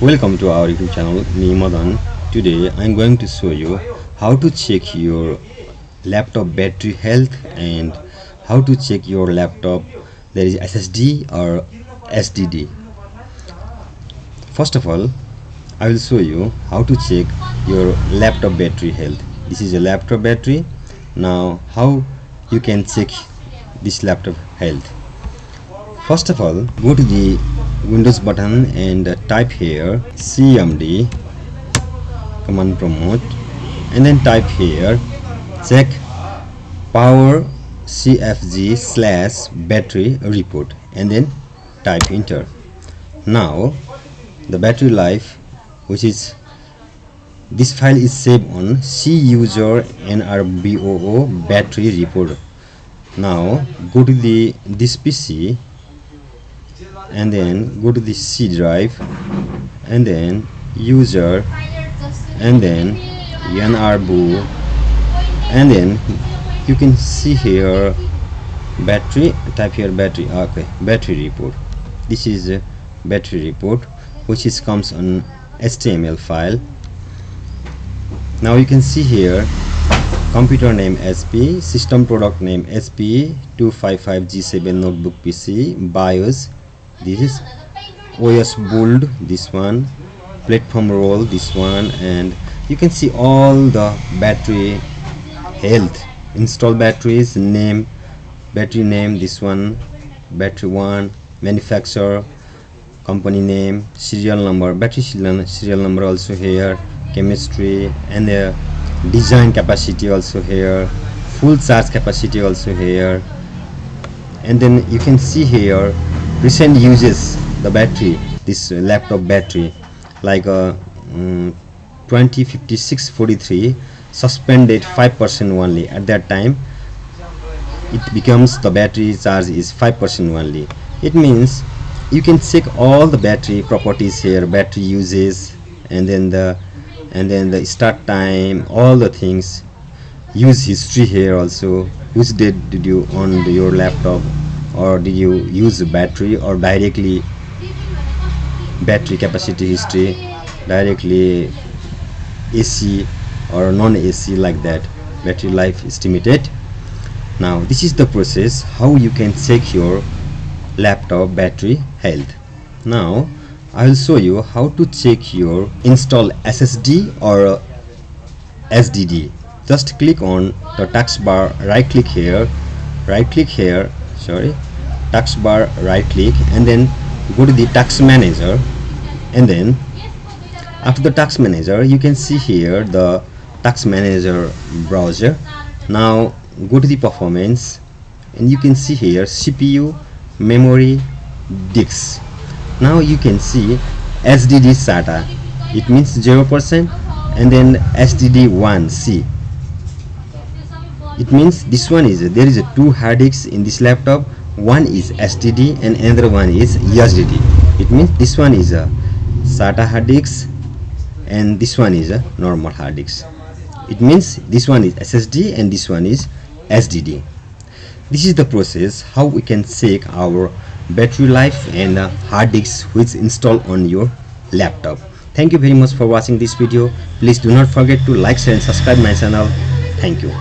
Welcome to our YouTube channel, me Madan. Today I'm going to show you how to check your laptop battery health and how to check your laptop there is SSD or SDD. First of all, I will show you how to check your laptop battery health. This is a laptop battery. Now how you can check this laptop health? First of all, go to the Windows button and type here cmd command prompt and then type here check power cfg / battery report and then type enter. Now the battery life, which is this file is saved on C user nrboo battery report. Now go to this PC and then go to the C drive and then user and then nrboo and then you can see here battery, type here battery. Okay, battery report. This is a battery report which is comes on HTML file. Now you can see here computer name SP, system product name SP 255G7 notebook PC, BIOS, this is OS bold, this one, platform role, this one, and you can see all the battery health, install batteries, name, battery name, this one, battery one, manufacturer, company name, serial number, battery serial number also here, chemistry, and the design capacity also here, full charge capacity also here, and then you can see here recent uses the battery, this laptop battery, like 205643 suspended 5% only. At that time it becomes the battery charge is 5% only. It means you can check all the battery properties here, battery uses, and then the start time, all the things, use history here also, which date did you on your laptop, or did you use the battery or directly battery capacity history, directly AC or non-AC, like that, battery life estimated. Now this is the process how you can check your laptop battery health. Now I will show you how to check your install SSD or SDD. Just click on the taskbar, right click here, taskbar, right click, and then go to the task manager, and then after the task manager you can see here the task manager browser. Now go to the performance and you can see here CPU, memory, disks. Now you can see SDD SATA, it means 0%, and then SDD 1C, it means this one is there is a two hard disks in this laptop, one is SDD and another one is SDD. It means this one is a SATA hard disk and this one is a normal hard disk. It means this one is SSD and this one is SDD. This is the process how we can check our battery life and hard disk which installed on your laptop. Thank you very much for watching this video. Please do not forget to like, share and subscribe my channel. Thank you.